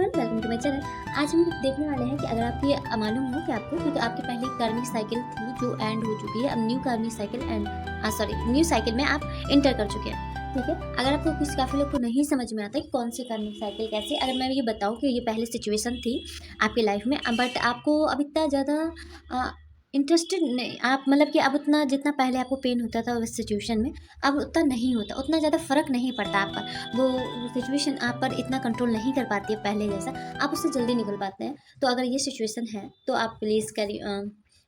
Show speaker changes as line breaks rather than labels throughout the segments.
Everyone, welcome to my channel. आज हम देखने वाले हैं कि अगर आपको ये मालूम हो कि आपको, क्योंकि आपकी पहले कार्मिक साइकिल थी जो एंड हो चुकी है, अब न्यू कार्मिक साइकिल न्यू साइकिल में आप इंटर कर चुके हैं। ठीक है, अगर आपको कुछ काफ़ी लोग को नहीं समझ में आता कि कौन सी कार्मिक साइकिल कैसे, अगर मैं ये बताऊँ कि ये पहले सिचुएशन थी आपकी लाइफ में, बट आपको अब इतना ज़्यादा इंटरेस्टेड नहीं, आप मतलब कि अब उतना जितना पहले आपको पेन होता था उस सिचुएशन में, अब उतना नहीं होता, उतना ज़्यादा फ़र्क नहीं पड़ता आप पर। वो सिचुएशन आप पर इतना कंट्रोल नहीं कर पाती है पहले जैसा, आप उससे जल्दी निकल पाते हैं। तो अगर ये सिचुएशन है तो आप प्लीज़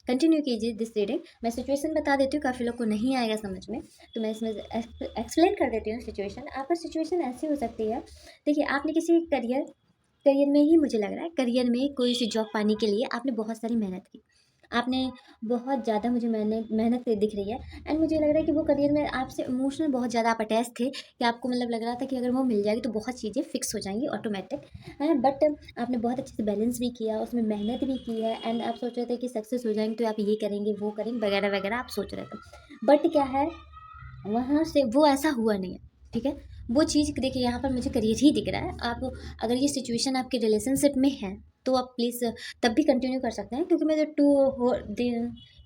कंटिन्यू कीजिए दिस रीडिंग। मैं सिचुएशन बता देती हूँ, काफ़ी लोग को नहीं आएगा समझ में, तो मैं इसमें एक्सप्लेन कर देती हूँ सिचुएशन। आपका सिचुएशन ऐसी हो सकती है, देखिए आपने किसी करियर में ही, मुझे लग रहा है करियर में कोई सी जॉब पाने के लिए आपने बहुत सारी मेहनत की, आपने बहुत ज़्यादा, मुझे मेहनत दिख रही है। एंड मुझे लग रहा है कि वो करियर में आपसे इमोशनल बहुत ज़्यादा आप अटैच थे, कि आपको मतलब लग रहा था कि अगर वो मिल जाएगी तो बहुत चीज़ें फिक्स हो जाएंगी ऑटोमेटिक है। बट आपने बहुत अच्छे से बैलेंस भी किया, उसमें मेहनत भी की है, एंड आप सोच रहे थे कि सक्सेस हो जाएंगे तो आप ये करेंगे वो करेंगे वगैरह वगैरह आप सोच रहे थे। बट क्या है, वहाँ से वो ऐसा हुआ नहीं है। ठीक है, वो चीज़ देखिए, यहाँ पर मुझे करियर ही दिख रहा है। आप अगर ये सिचुएशन आपके रिलेशनशिप में है तो आप प्लीज़ तब भी कंटिन्यू कर सकते हैं, क्योंकि मुझे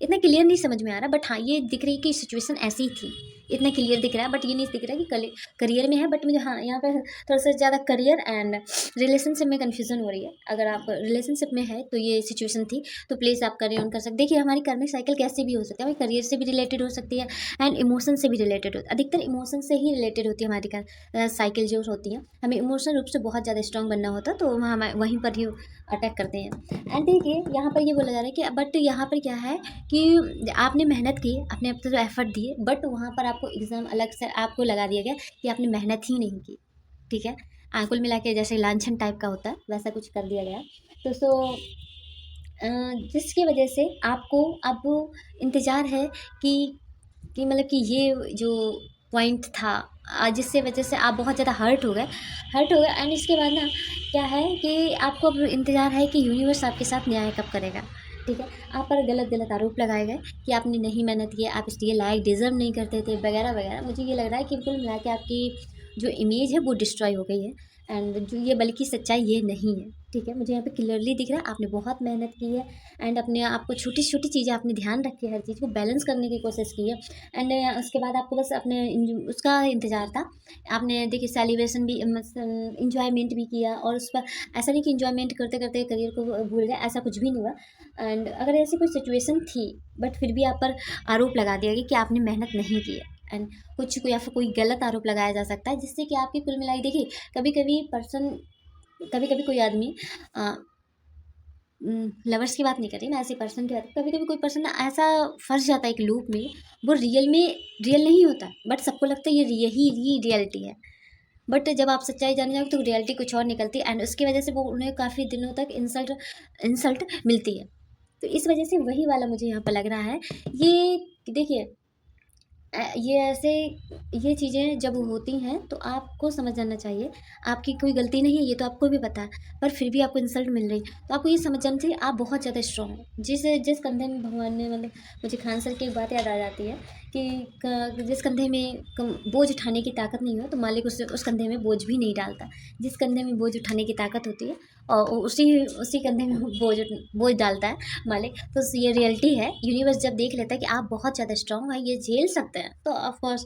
इतना क्लियर नहीं समझ में आ रहा। बट हाँ, ये दिख रही है कि सिचुएशन ऐसी ही थी, इतना क्लियर दिख रहा है। बट ये नहीं दिख रहा है कि करियर में है। बट मुझे हाँ, यहाँ पर थोड़ा सा ज़्यादा करियर एंड रिलेशनशिप में कन्फ्यूज़न हो रही है। अगर आप रिलेशनशिप में है तो ये सिचुएशन थी, तो प्लीज़ आप करियर ऑन कर सकते। देखिए, हमारी कर्मिक साइकिल कैसे भी हो सकती है, हमारी करियर से भी रिलेटेड हो सकती है एंड इमोशन से भी रिलेटेड होती है। अधिकतर इमोशन से ही रिलेटेड होती है हमारी साइकिल जो होती है। हमें इमोशनल रूप से बहुत ज़्यादा स्ट्रांग बनना होता है, तो हम वहीं पर ही अटैक करते हैं। एंड देखिए, यहाँ पर ये बोला जा रहा है कि बट यहाँ पर क्या है कि आपने मेहनत की, अपने आप से एफर्ट दिए, बट वहाँ पर आपको एग्ज़ाम अलग से आपको लगा दिया गया कि आपने मेहनत ही नहीं की। ठीक है, कुल मिला के जैसे लांछन टाइप का होता है वैसा कुछ कर दिया गया। तो जिसकी वजह से आपको अब इंतज़ार है कि मतलब कि ये जो पॉइंट था, जिससे वजह से आप बहुत ज़्यादा हर्ट हो गए। एंड इसके बाद ना क्या है कि आपको अब इंतज़ार है कि यूनिवर्स आपके साथ न्याय कब करेगा। ठीक है, आप पर गलत गलत आरोप लगाए गए कि आपने नहीं मेहनत की, आप इसलिए लायक डिज़र्व नहीं करते थे वगैरह वगैरह। मुझे ये लग रहा है कि कुल मिला के आपकी जो इमेज है वो डिस्ट्रॉय हो गई है, एंड जो ये बल्कि सच्चाई ये नहीं है। ठीक है, मुझे यहाँ पे क्लियरली दिख रहा है आपने बहुत मेहनत की है, एंड अपने आप को छोटी छोटी चीज़ें आपने ध्यान रखी है, हर चीज़ को बैलेंस करने की कोशिश की है। एंड उसके बाद आपको बस अपने उसका इंतज़ार था। आपने देखिए सेलिब्रेशन भी, इंजॉयमेंट भी किया, और उस पर ऐसा नहीं कि इंजॉयमेंट करते करते करियर को भूल गए, ऐसा कुछ भी नहीं हुआ। एंड अगर ऐसी कोई सिचुएशन थी बट फिर भी आप पर आरोप लगा दिया गया कि आपने मेहनत नहीं की है, एंड कुछ कोई या फिर कोई गलत आरोप लगाया जा सकता है, जिससे कि आपकी कुल मिलाई, देखिए कभी कभी कोई आदमी लवर्स की बात नहीं कर रही मैं, ऐसे पर्सन की बात, कभी कभी कोई पर्सन ना ऐसा फंस जाता है एक लूप में, वो रियल नहीं होता, बट सबको लगता है ये यही रियलिटी है। बट जब आप सच्चाई जाने जाओगे तो रियलिटी कुछ और निकलती है, एंड उसकी वजह से वो उन्हें काफ़ी दिनों तक इंसल्ट मिलती है। तो इस वजह से वही वाला मुझे यहाँ पर लग रहा है। ये देखिए, ये ऐसे ये चीज़ें जब होती हैं तो आपको समझ जाना चाहिए आपकी कोई गलती नहीं है, ये तो आपको भी पता है, पर फिर भी आपको इंसल्ट मिल रही, तो आपको ये समझ जाना चाहिए आप बहुत ज़्यादा स्ट्रॉन्ग हो। जिस कंधे में भगवान ने, मतलब मुझे खान सर की एक बात याद आ जाती है कि जिस कंधे में बोझ उठाने की ताकत नहीं हो तो मालिक उस कंधे में बोझ भी नहीं डालता। जिस कंधे में बोझ उठाने की ताकत होती है और उसी कंधे में बोझ डालता है मालिक। तो ये रियलिटी है, यूनिवर्स जब देख लेता है कि आप बहुत ज़्यादा स्ट्रांग है, ये झेल सकते हैं, तो ऑफकोर्स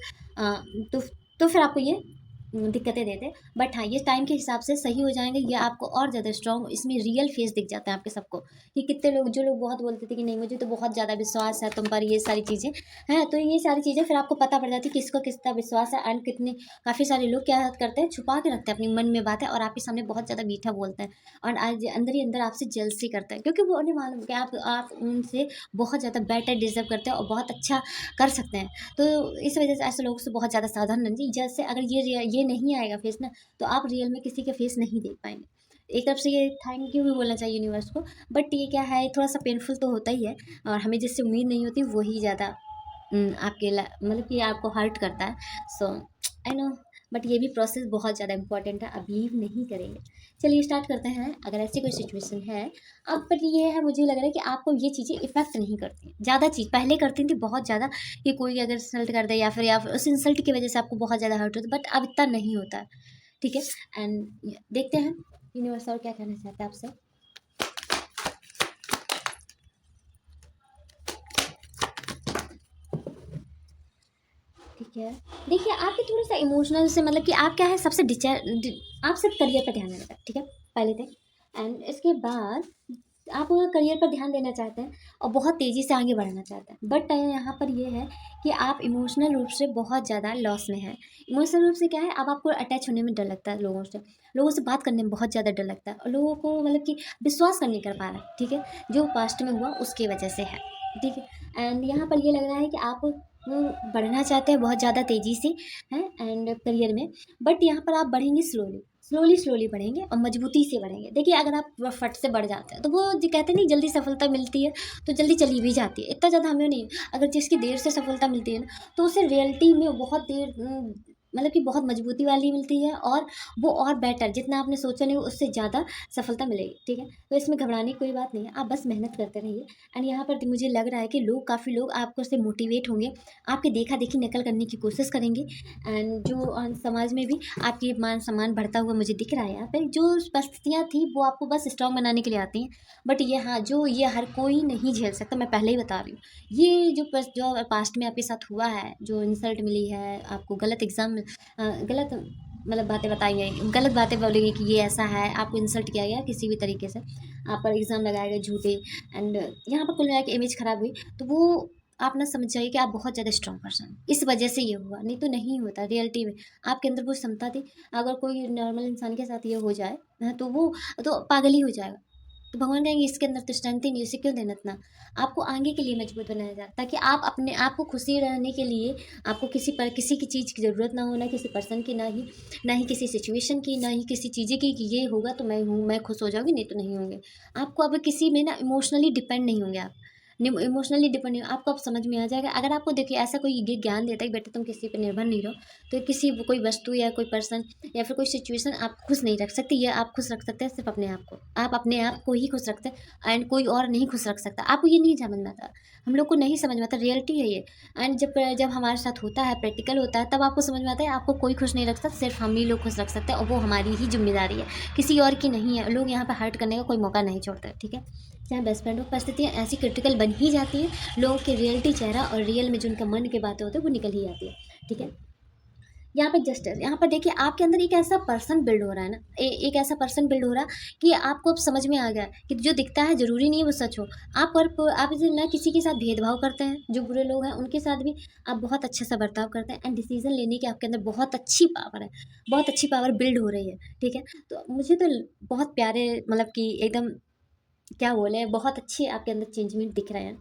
तो फिर आपको ये दिक्कतें देते हैं। बट हाँ, ये टाइम के हिसाब से सही हो जाएंगे, ये आपको और ज़्यादा स्ट्रांग, इसमें रियल फेस दिख जाता है आपके सबको, कि कितने लोग, जो लोग बहुत बोलते थे कि नहीं मुझे तो बहुत ज़्यादा विश्वास है तुम पर, ये सारी चीज़ें हैं, तो ये सारी चीज़ें फिर आपको पता पड़ जाती है किसको किसका विश्वास है। एंड कितने काफ़ी सारे लोग क्या करते हैं, छुपा के रखते हैं अपने मन में बातें, और आपके सामने बहुत ज़्यादा मीठा बोलते हैं, और आज अंदर ही अंदर आपसे जेलसी करते हैं, क्योंकि वो उन्हें मालूम कि आप उनसे बहुत ज़्यादा बेटर डिजर्व करते हैं और बहुत अच्छा कर सकते हैं। तो इस वजह से ऐसे लोगों से बहुत ज़्यादा सावधान रहना चाहिए। जैसे अगर ये नहीं आएगा फेस ना, तो आप रियल में किसी के फेस नहीं देख पाएंगे। एक तरफ से ये थैंक यू भी बोलना चाहिए यूनिवर्स को, बट ये क्या है, थोड़ा सा पेनफुल तो होता ही है, और हमें जिससे उम्मीद नहीं होती वही ज़्यादा मतलब कि आपको हर्ट करता है। सो आई नो, बट ये भी प्रोसेस बहुत ज़्यादा इंपॉर्टेंट है, आप लीव नहीं करेंगे। चलिए स्टार्ट करते हैं। अगर ऐसी कोई सिचुएशन है अब, पर ये है, मुझे लग रहा है कि आपको ये चीज़ें इफेक्ट नहीं करती, ज़्यादा चीज़ पहले करती थी बहुत ज़्यादा, कि कोई अगर इंसल्ट कर दे या फिर उस इंसल्ट की वजह से आपको बहुत ज़्यादा हर्ट होता है, बट अब इतना नहीं होता है। ठीक है, एंड देखते हैं यूनिवर्स और क्या कहना चाहता है आपसे? ठीक है। देखिए आपके थोड़ा-सा इमोशनल से मतलब कि आप क्या है सबसे आप सिर्फ़ करियर पे ध्यान देना चाहते हैं, ठीक है? पहले थिंग एंड इसके बाद आप करियर पर ध्यान देना चाहते हैं और बहुत तेज़ी से आगे बढ़ना चाहते हैं। बट यहाँ पर ये है कि आप इमोशनल रूप से बहुत ज़्यादा लॉस में हैं। इमोशनल रूप से क्या है, अब आपको अटैच होने में डर लगता है लोगों से। लोगों से बात करने में बहुत ज़्यादा डर लगता है और लोगों को मतलब कि विश्वास नहीं कर पा रहे, ठीक है? जो पास्ट में हुआ उसकी वजह से है, ठीक है? एंड यहाँ पर ये लग रहा है कि आप बढ़ना चाहते हैं बहुत ज़्यादा तेज़ी से हैं एंड करियर में, बट यहाँ पर आप बढ़ेंगे स्लोली बढ़ेंगे और मजबूती से बढ़ेंगे। देखिए अगर आप फट से बढ़ जाते हैं तो वो जो कहते नहीं जल्दी सफलता मिलती है तो जल्दी चली भी जाती है, इतना ज़्यादा हमें नहीं। अगर जिसकी देर से सफलता मिलती है ना तो उसे रियलिटी में बहुत देर मतलब कि बहुत मजबूती वाली मिलती है और वो और बेटर जितना आपने सोचा नहीं उससे ज़्यादा सफलता मिलेगी, ठीक है? तो इसमें घबराने की कोई बात नहीं है, आप बस मेहनत करते रहिए। एंड यहाँ पर मुझे लग रहा है कि काफ़ी लोग आपको से मोटिवेट होंगे, आपकी देखा देखी नकल करने की कोशिश करेंगे एंड जो समाज में भी आपकी मान सम्मान बढ़ता हुआ मुझे दिख रहा है। यहाँ पे जो परिस्थितियाँ थी वो आपको बस स्ट्रांग बनाने के लिए आती हैं, बट ये हाँ जो ये हर कोई नहीं झेल सकता, मैं पहले ही बता रही हूँ। ये जो पास्ट में आपके साथ हुआ है, जो इंसल्ट मिली है आपको, गलत एग्जाम गलत मतलब बातें बताई गई, गलत बातें बोली गई कि ये ऐसा है, आपको इंसल्ट किया गया किसी भी तरीके से, आप पर एग्ज़ाम लगाए गए झूठे एंड यहाँ पर कुल मिला के इमेज खराब हुई, तो वो आप ना समझ जाइए कि आप बहुत ज़्यादा स्ट्रॉन्ग पर्सन हैं, इस वजह से ये हुआ, नहीं तो नहीं होता रियलिटी में। आपके अंदर वो क्षमता थी, अगर कोई नॉर्मल इंसान के साथ ये हो जाए तो वो तो पागल ही हो जाएगा। तो भगवान कहेंगे इसके अंदर तो स्ट्रेंथ ही नहीं, इसे क्यों देना इतना? आपको आगे के लिए मजबूत बनाया जाए ताकि आप अपने आप को खुशी रहने के लिए आपको किसी की चीज़ की ज़रूरत ना हो, ना किसी पर्सन की, ना ही किसी सिचुएशन की, ना ही किसी चीज़ें की कि ये होगा तो मैं हूँ, मैं खुश हो जाऊँगी, नहीं तो नहीं होंगे। आपको अब किसी में ना इमोशनली डिपेंड नहीं होंगे आप। इमोशनली डिपेंड नहीं, आपको अब समझ में आ जाएगा। अगर आपको देखिए ऐसा कोई ये ज्ञान देता है कि बेटा तुम किसी पे निर्भर नहीं रहो, तो किसी कोई वस्तु या कोई पर्सन या फिर कोई सिचुएशन आप खुश नहीं रख सकते, ये आप खुश रख सकते हैं सिर्फ अपने आप को। आप अपने आप को ही खुश रखते हैं एंड कोई और नहीं खुश रख सकता। आपको ये नहीं समझ में आता, हम लोग को नहीं समझ में आता, रियलिटी है ये। एंड जब जब हमारे साथ होता है, प्रैक्टिकल होता है, तब आपको समझ में आता है आपको कोई खुश नहीं रख सकता, सिर्फ हम ही लोग खुश रख सकते हैं और वो हमारी ही जिम्मेदारी है, किसी और की नहीं है। लोग यहाँ पर हर्ट करने का कोई मौका नहीं छोड़ते, ठीक है? चाहे बेस्ट फ्रेंड हो, परिस्थितियाँ ऐसी क्रिटिकल बन ही जाती है, लोगों के रियलिटी चेहरा और रियल में जो उनका मन की बातें होती है वो निकल ही आती है, ठीक है? यहाँ पे जस्टिस, यहाँ पर देखिए आपके अंदर एक ऐसा पर्सन बिल्ड हो रहा है ना, एक ऐसा पर्सन बिल्ड हो रहा है कि आपको अब समझ में आ गया कि जो दिखता है ज़रूरी नहीं है वो सच हो। आप इसे ना किसी के साथ भेदभाव करते हैं, जो बुरे लोग हैं उनके साथ भी आप बहुत अच्छे से बर्ताव करते हैं एंड डिसीज़न लेने की आपके अंदर बहुत अच्छी पावर है, बहुत अच्छी पावर बिल्ड हो रही है, ठीक है? तो मुझे तो बहुत प्यारे मतलब कि एकदम क्या बोले, बहुत अच्छे आपके अंदर चेंजमेंट दिख रहे हैं।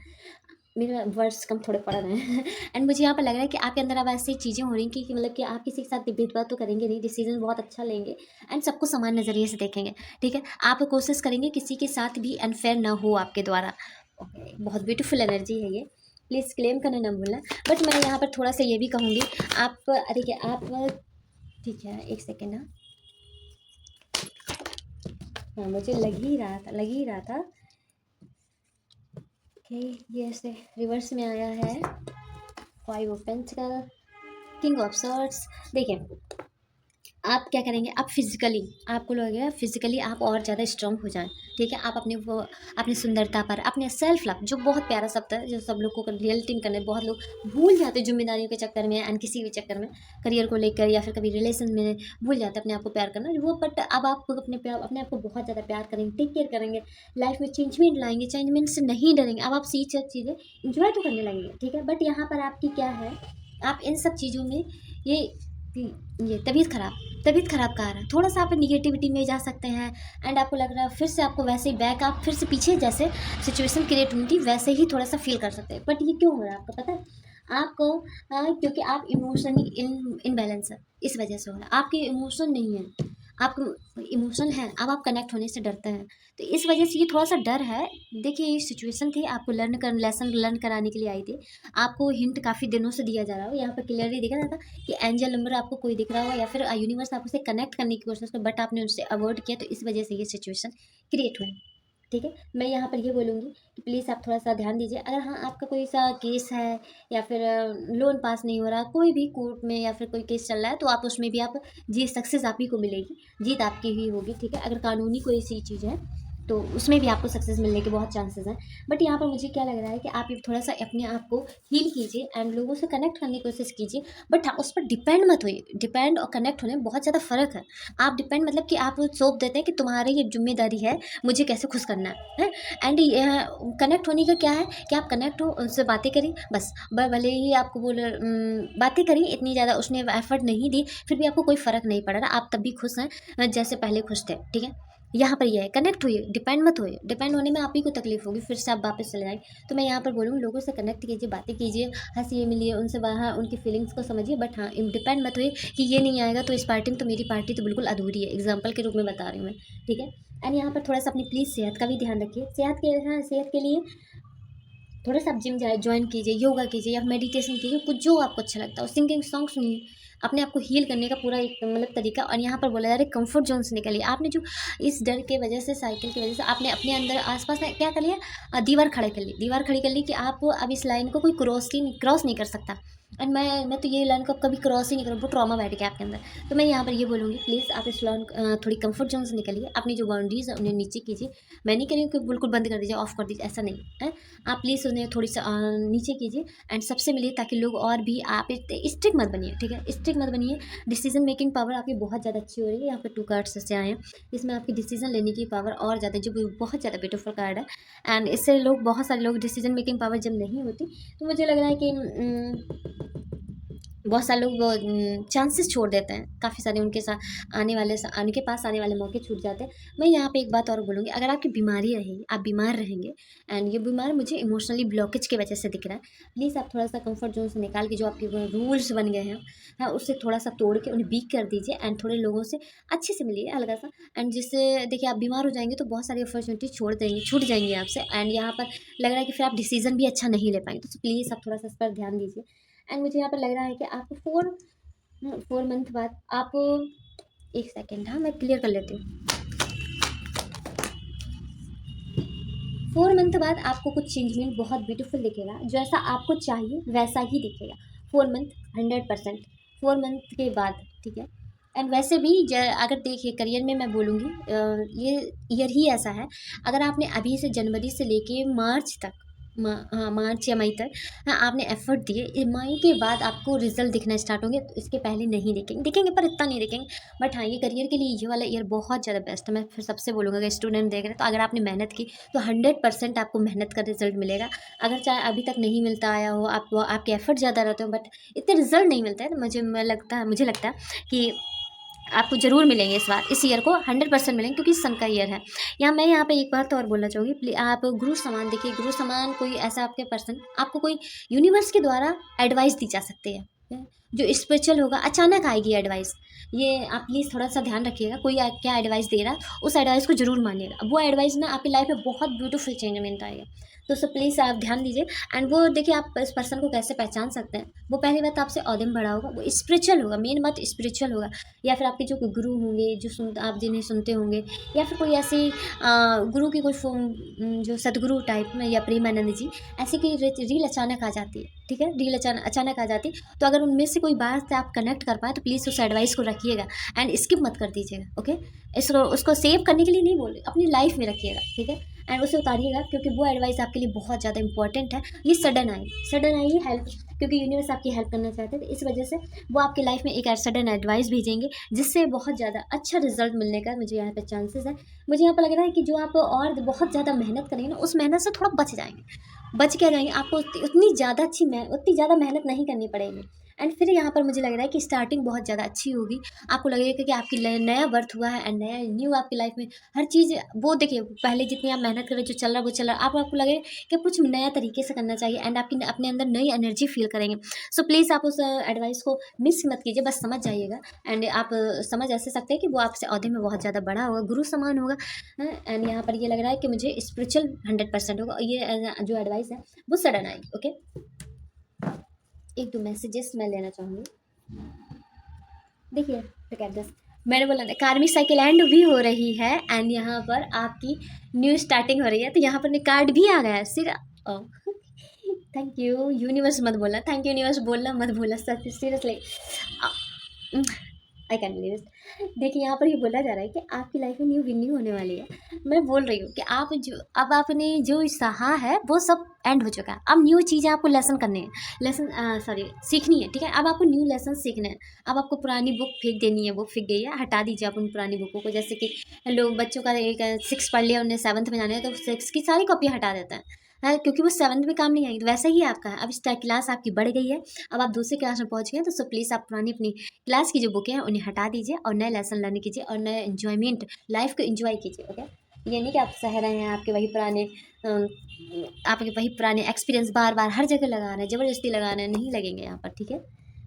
मेरा वर्ड्स कम थोड़े पड़ रहे हैं एंड मुझे यहाँ पर लग रहा है कि आपके अंदर अब ऐसी चीज़ें हो रही हैं कि मतलब कि आप किसी के साथ भेदभाव तो करेंगे नहीं, डिसीजन बहुत अच्छा लेंगे एंड सबको समान नज़रिए से देखेंगे, ठीक है? आप कोशिश करेंगे किसी के साथ भी अनफेयर ना हो आपके द्वारा। ओके, बहुत ब्यूटीफुल एनर्जी है ये, प्लीज़ क्लेम करना ना भूलना। बट मैं यहाँ पर थोड़ा सा ये भी कहूँगी, आप देखिए आप ठीक है, एक सेकेंड ना, हाँ मुझे लग ही रहा था कि ये ऐसे रिवर्स में आया है। 5 of pentacle, king of swords. देखिए आप क्या करेंगे, आप फिजिकली आपको लगेगा फिजिकली आप और ज़्यादा स्ट्रांग हो जाएं, ठीक है? आप अपनी सुंदरता पर, अपने सेल्फ लव जो बहुत प्यारा शब्द है, जो सब लोग को रियलिटी में करने बहुत लोग भूल जाते हैं जिम्मेदारियों के चक्कर में एंड किसी भी चक्कर में, करियर को लेकर या फिर कभी रिलेशन में भूल जाते हैं अपने आप को प्यार करना वो। बट अब आप अपने आप को बहुत ज़्यादा प्यार करेंगे, टेक केयर करेंगे, लाइफ में चेंजमेंट लाएंगे, चेंजमेंट से नहीं डरेंगे। अब आप चीज़ें इंजॉय तो करने लगेंगे, ठीक है? बट यहाँ पर आपकी क्या है, आप इन सब चीज़ों में ये ये तबीयत खराब का आ रहा है, थोड़ा सा आप निगेटिविटी में जा सकते हैं एंड आपको लग रहा है फिर से आपको वैसे ही बैक आप फिर से पीछे जैसे सिचुएशन क्रिएट हुई थी वैसे ही थोड़ा सा फील कर सकते हैं। बट ये क्यों हो रहा है आपको पता है? आपको क्योंकि आप इमोशनली इनबैलेंस है, इस वजह से हो रहा है। आपके इमोशन नहीं है, आपको इमोशन है, अब आप कनेक्ट होने से डरते हैं, तो इस वजह से ये थोड़ा सा डर है। देखिए ये सिचुएशन थी, आपको लेसन लर्न कराने के लिए आई थी, आपको हिंट काफ़ी दिनों से दिया जा रहा हो, यहाँ पर क्लियरली दिख रहा था कि एंजल नंबर आपको कोई दिख रहा हो या फिर यूनिवर्स आपसे कनेक्ट करने की कोशिश कर, बट आपने उससे अवॉइड किया, तो इस वजह से ये सिचुएशन क्रिएट हुई। ठीक है। मैं यहाँ पर ये बोलूँगी कि प्लीज़ आप थोड़ा सा ध्यान दीजिए। अगर हाँ आपका कोई सा केस है या फिर लोन पास नहीं हो रहा, कोई भी कोर्ट में या फिर कोई केस चल रहा है, तो आप उसमें भी आप जी सक्सेस आप ही को मिलेगी, जीत आपकी ही होगी, ठीक है। अगर कानूनी कोई सी चीज़ है तो उसमें भी आपको सक्सेस मिलने के बहुत चांसेस हैं। बट यहाँ पर मुझे क्या लग रहा है कि आप ये थोड़ा सा अपने आप को हील कीजिए एंड लोगों से कनेक्ट करने की कोशिश कीजिए। बट हाँ, उस पर डिपेंड मत होइए। डिपेंड और कनेक्ट होने में बहुत ज़्यादा फ़र्क है। आप डिपेंड मतलब कि आप सौंप देते हैं कि तुम्हारी ये जिम्मेदारी है, मुझे कैसे खुश करना है। एंड कनेक्ट होने का क्या है कि आप कनेक्ट हो, उनसे बातें करिए बस। भले ही आपको बातें करी इतनी ज़्यादा, उसने एफर्ट नहीं दी, फिर भी आपको कोई फ़र्क नहीं पड़ रहा, आप तब भी खुश हैं जैसे पहले खुश थे, ठीक है। यहाँ पर ये है, कनेक्ट होइए, डिपेंड मत होइए। डिपेंड होने में आप ही को तकलीफ होगी, फिर से आप वापस चले जाएंगे। तो मैं यहाँ पर बोलूँ, लोगों से कनेक्ट कीजिए, बातें कीजिए, हंसिए मिलिए उनसे, बाहर उनकी फीलिंग्स को समझिए। बट हाँ, डिपेंड मत होइए कि ये नहीं आएगा तो इस पार्टी में, तो मेरी पार्टी तो बिल्कुल अधूरी है। एग्जाम्पल के रूप में बता रही हूँ मैं, ठीक है। एंड यहाँ पर थोड़ा सा अपनी प्लीज़ सेहत का भी ध्यान रखिए। सेहत के लिए थोड़ा सा आप जिम ज्वाइन कीजिए, योगा कीजिए या मेडिटेशन कीजिए, कुछ जो आपको अच्छा लगता है। सिंगिंग सॉन्ग सुनिए, अपने आप को हील करने का पूरा एक मतलब तरीका। और यहाँ पर बोला जा रहा है कंफर्ट जोन से निकलिए। आपने जो इस डर के वजह से, साइकिल की वजह से आपने अपने अंदर आसपास में क्या कर लिया, दीवार खड़े कर ली, दीवार खड़ी कर ली कि आप अब इस लाइन को कोई क्रॉस नहीं कर सकता। एंड मैं तो ये लाइन को कभी क्रॉस ही नहीं करूँ, वो ट्रॉमा बैठ गया आपके अंदर। तो मैं यहाँ पर ये बोलूँगी, प्लीज़ आप इस लाइन थोड़ी कंफर्ट जोन से निकलिए, अपनी जो बाउंड्रीज है उन्हें नीचे कीजिए। मैं नहीं कह रही हूँ कि बिल्कुल बंद कर दीजिए, ऑफ कर दीजिए, ऐसा नहीं है। आप प्लीज़ उन्हें थोड़ी सा नीचे कीजिए एंड सबसे मिलिए, ताकि लोग और भी, आप स्ट्रिक्ट मत बनिए, ठीक है, स्ट्रिक्ट मत बनिए। डिसीजन मेकिंग पावर आपकी बहुत ज़्यादा अच्छी हो रही है। यहाँ पे 2 कार्ड्स से आए हैं, इसमें आपकी डिसीजन लेने की पावर और ज़्यादा, जो बहुत ज़्यादा ब्यूटीफुल कार्ड है। एंड इससे बहुत सारे लोग, डिसीजन मेकिंग पावर जब नहीं होती तो मुझे लग रहा है कि बहुत सारे लोग चांसेस छोड़ देते हैं, काफ़ी सारे उनके साथ आने के पास आने वाले मौके छूट जाते हैं। मैं यहाँ पे एक बात और बोलूँगी, अगर आपकी बीमारी रहेगी, आप बीमार रहेंगे एंड ये बीमार मुझे इमोशनली ब्लॉकेज की वजह से दिख रहा है, प्लीज़ आप थोड़ा सा कंफर्ट जोन से निकाल के, जो आपके रूल्स बन गए हैं, हाँ, उससे थोड़ा सा तोड़ के उन्हें वीक कर दीजिए एंड थोड़े लोगों से अच्छे से मिलिए, हल्का सा। एंड जिससे देखिए, आप बीमार हो जाएंगे तो बहुत सारी अपॉर्चुनिटी छूट जाएंगी आपसे। एंड यहाँ पर लग रहा है कि फिर आप डिसीजन भी अच्छा नहीं ले पाएंगे। तो प्लीज़ आप थोड़ा सा इस पर ध्यान दीजिए। एंड मुझे यहाँ पर लग रहा है कि आपको 4 मंथ बाद आप, एक सेकेंड, हाँ मैं क्लियर कर लेती हूँ। 4 मंथ बाद आपको कुछ चेंजमेंट बहुत ब्यूटीफुल दिखेगा, जैसा आपको चाहिए वैसा ही दिखेगा। 4 मंथ, 100%, 4 मंथ के बाद, ठीक है। एंड वैसे भी अगर देखिए, करियर में मैं बोलूँगी, ये ईयर ही ऐसा है, अगर आपने अभी से जनवरी से लेके मार्च तक, हाँ मार्च या मई तक, हाँ आपने एफर्ट दिए, मई के बाद आपको रिजल्ट दिखना स्टार्ट होंगे। तो इसके पहले नहीं दिखेंगे पर इतना नहीं दिखेंगे। बट हाँ, ये करियर के लिए ये वाला ईयर बहुत ज़्यादा बेस्ट है। मैं फिर सबसे बोलूँगा, अगर स्टूडेंट देख रहे हैं तो अगर आपने मेहनत की तो 100% आपको मेहनत का रिजल्ट मिलेगा। अगर चाहे अभी तक नहीं मिलता आया हो, आपके एफर्ट ज़्यादा रहते हो बट इतने रिजल्ट नहीं मिलता है, तो मुझे लगता है कि आपको ज़रूर मिलेंगे इस बार, इस ईयर को 100% मिलेंगे, क्योंकि सन का ईयर है। यहाँ पे एक बात और बोलना चाहूँगी, आप गुरु समान देखिए, गुरु समान कोई ऐसा आपके पर्सन, आपको कोई यूनिवर्स के द्वारा एडवाइस दी जा सकती है, जो स्पिरिचुअल होगा, अचानक आएगी एडवाइस। ये आप प्लीज़ थोड़ा सा ध्यान रखिएगा, कोई क्या एडवाइस दे रहा है उस एडवाइस को जरूर मानिएगा। वो एडवाइस ना आपकी लाइफ में बहुत ब्यूटीफुल चेंजमेंट आएगा। तो सो प्लीज़ आप ध्यान दीजिए। एंड वो देखिए, आप इस पर्सन को कैसे पहचान सकते हैं, वो पहली बात आपसे ओहदे में बड़ा होगा, वो स्पिरिचुअल होगा, मेन बात स्पिरिचुअल होगा। या फिर आपके जो गुरु होंगे, आप जिन्हें सुनते होंगे, या फिर कोई ऐसी गुरु की कोई जो सदगुरु टाइप में, या प्रेमानंद जी, ऐसे की रील अचानक आ जाती है, ठीक है, रील अचानक आ जाती है। तो अगर उनमें से कोई बात से आप कनेक्ट कर पाए तो प्लीज़ उस एडवाइस को रखिएगा एंड स्किप मत कर दीजिएगा, ओके। उसको सेव करने के लिए नहीं बोल रही, अपनी लाइफ में रखिएगा, ठीक है। एंड उसे उतारिएगा, क्योंकि वो एडवाइस आपके लिए बहुत ज़्यादा इंपॉर्टेंट है। ये सडन आई हेल्प, क्योंकि यूनिवर्स आपकी हेल्प करना चाहते हैं, तो इस वजह से वो आपकी लाइफ में एक सडन एडवाइस भेजेंगे, जिससे बहुत ज़्यादा अच्छा रिजल्ट मिलने का मुझे यहाँ पे चांसेस है। मुझे यहाँ पर लग रहा है कि जो आप और बहुत ज़्यादा मेहनत करेंगे ना, उस मेहनत से थोड़ा बच जाएंगे, बच क्या जाएंगे। आपको उतनी ज़्यादा मेहनत नहीं करनी पड़ेगी। एंड फिर यहाँ पर मुझे लग रहा है कि स्टार्टिंग बहुत ज़्यादा अच्छी होगी। आपको लगेगा कि आपकी नया बर्थ हुआ है एंड नया न्यू आपकी लाइफ में हर चीज़, वो देखिए, पहले जितनी आप मेहनत कर रहे, जो चल रहा है वो चल रहा है, आपको लगे कि कुछ नया तरीके से करना चाहिए एंड आपकी अपने अंदर नई एनर्जी फील करेंगे। सो प्लीज़ आप उस एडवाइस को मिस मत कीजिए, बस समझ जाइएगा। एंड आप समझ ऐसे सकते हैं कि वो आपसे औहदे में बहुत ज़्यादा बड़ा होगा, गुरु समान होगा। एंड यहाँ पर ये लग रहा है कि मुझे स्पिरिचुअल 100% होगा। ये जो एडवाइस है वो सडन आएगी, ओके। एक दो मैसेजेस मैं लेना चाहूँगी। देखिए, look at this. मैंने बोला ना कार्मिक साइकिल एंड भी हो रही है एंड यहाँ पर आपकी न्यू स्टार्टिंग हो रही है। तो यहाँ पर कार्ड भी आ गया है सिर। थैंक यू यूनिवर्स मत बोलना, थैंक यू यूनिवर्स बोलना मत भूलना, सच seriously I can believe it. देखिए यहाँ पर ये बोला जा रहा है कि आपकी लाइफ में न्यू बिगनिंग होने वाली है। मैं बोल रही हूँ कि आप जो अब आपने जो सहा है वो सब एंड हो चुका है। अब न्यू चीज़ें आपको लेसन करने हैं, लेसन सॉरी सीखनी है, ठीक है। अब आपको न्यू लेसन सीखने हैं। अब आपको पुरानी बुक फेंक देनी है, वो फेंक गई है, हटा दीजिए आप उन पुरानी बुकों को। जैसे कि लोग बच्चों का एक 6 पढ़ लिया, उन्हें 7th में जाना है तो 6 की सारी कॉपी हटा देता है क्योंकि वो 7th में काम नहीं आएगी। तो वैसे ही आपका है। अब इस क्लास आपकी बढ़ गई है, अब आप दूसरी क्लास में पहुंच गए हैं, तो सो प्लीज़ आप पुरानी अपनी क्लास की जो बुकें हैं उन्हें हटा दीजिए और नए लेसन लर्न कीजिए और नए एंजॉयमेंट लाइफ को एंजॉय कीजिए। ओके, ये नहीं कि आप सह रहे हैं, आपके वही पुराने एक्सपीरियंस बार बार हर जगह लगा रहे हैं, ज़बरदस्ती लगा रहे हैं, नहीं लगेंगे यहाँ पर, ठीक है।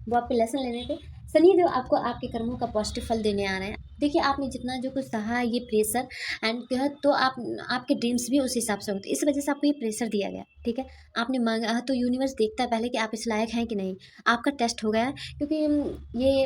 वो आपके लेसन लेने थे। शनिदेव आपको आपके कर्मों का पॉजिटिव फल देने आ रहे हैं। देखिए आपने जितना जो कुछ सहा है ये प्रेशर एंड तो आपके ड्रीम्स भी उस हिसाब से होते हैं। इस वजह से आपको ये प्रेशर दिया गया, ठीक है। आपने मांगा तो यूनिवर्स देखता है पहले कि आप इस लायक हैं कि नहीं। आपका टेस्ट हो गया है क्योंकि ये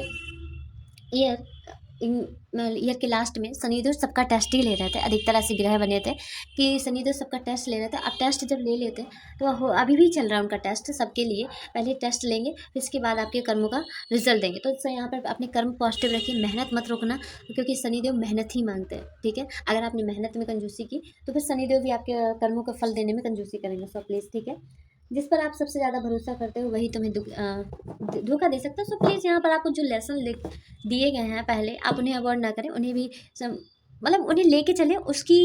ईयर के लास्ट में शनिदेव सबका टेस्ट ही ले रहे थे। अधिकतर ऐसे ग्रह बने थे कि शनिदेव सबका टेस्ट ले रहे थे। अब टेस्ट जब ले लेते तो अभी भी चल रहा है उनका टेस्ट सबके लिए। पहले टेस्ट लेंगे फिर इसके बाद आपके कर्मों का रिजल्ट देंगे। तो इससे यहाँ पर अपने कर्म पॉजिटिव रखिए, मेहनत मत रोकना क्योंकि शनिदेव मेहनत ही मांगते हैं, ठीक है। अगर आपने मेहनत में कंजूसी की तो फिर शनिदेव भी आपके कर्मों का फल देने में कंजूसी करेंगे। सो प्लीज़, ठीक है। जिस पर आप सबसे ज़्यादा भरोसा करते हो वही तुम्हें धोखा दे सकता है। सो प्लीज़ यहाँ पर आपको जो लेसन दिए गए हैं पहले आप उन्हें अवॉइड ना करें, उन्हें भी मतलब उन्हें लेके चलें। उसकी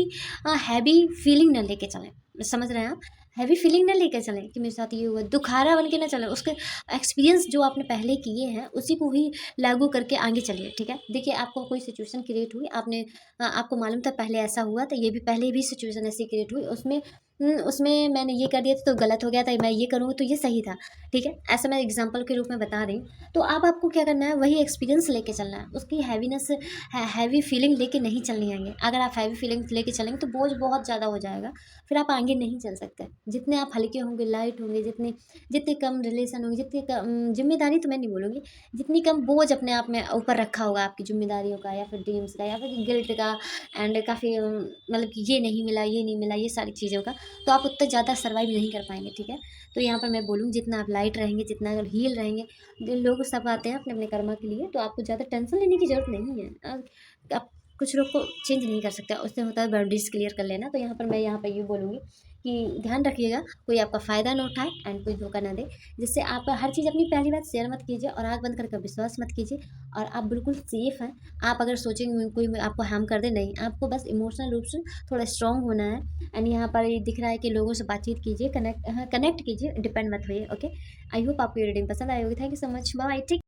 हैवी फीलिंग ना लेके चलें, समझ रहे हैं आप। हैवी फीलिंग ना लेके चलें कि मेरे साथ ये हुआ, दुखारा बन के ना चलें। उसके एक्सपीरियंस जो आपने पहले किए हैं उसी को ही लागू करके आगे चलिए, ठीक है। देखिए आपको कोई सिचुएशन क्रिएट हुई, आपको मालूम था पहले ऐसा हुआ था, ये भी पहले भी सिचुएशन ऐसी क्रिएट हुई, उसमें मैंने ये कर दिया था तो गलत हो गया था, मैं ये करूँगी तो ये सही था, ठीक है। ऐसा मैं एग्जांपल के रूप में बता रही हूँ। तो अब आपको क्या करना है, वही एक्सपीरियंस लेके चलना है। उसकी हैवी फीलिंग लेके नहीं चलनी आएंगे। अगर आप हैवी फीलिंग लेके चलेंगे तो बोझ बहुत ज़्यादा हो जाएगा, फिर आप आगे नहीं चल सकते। जितने आप हल्के होंगे, लाइट होंगे, जितने कम रिलेशन होंगे, जितनी कम जिम्मेदारी तो मैं नहीं बोलूँगी, जितनी कम बोझ अपने आप में ऊपर रखा होगा आपकी जिम्मेदारियों का या फिर ड्रीम्स का या फिर गिल्ट का एंड काफ़ी मतलब कि ये नहीं मिला, ये नहीं मिला, ये सारी चीज़ों का, तो आप उतना ज़्यादा सर्वाइव नहीं कर पाएंगे, ठीक है। तो यहाँ पर मैं बोलूँ जितना आप लाइट रहेंगे, जितना अगर हील रहेंगे, लोग सब आते हैं अपने अपने कर्मा के लिए, तो आपको ज़्यादा टेंशन लेने की ज़रूरत नहीं है। आप कुछ लोग को चेंज नहीं कर सकते, उससे होता है बाउंड्रीज क्लियर कर लेना। तो यहाँ पर मैं यहाँ पर ये बोलूँगी कि ध्यान रखिएगा कोई आपका फ़ायदा ना उठाए एंड कोई धोखा ना दे, जिससे आप हर चीज़ अपनी पहली बात शेयर मत कीजिए और आँख बंद करके विश्वास मत कीजिए। और आप बिल्कुल सेफ़ हैं। आप अगर सोचेंगे कोई आपको हार्म कर दे, नहीं, आपको बस इमोशनल रूप से थोड़ा स्ट्रॉन्ग होना है। एंड यहाँ पर ये दिख रहा है कि लोगों से बातचीत कीजिए, कनेक्ट कीजिए, डिपेंड मत होइए। ओके, आई होप आपको ये रीडिंग पसंद आई होगी। Thank you so much, bye.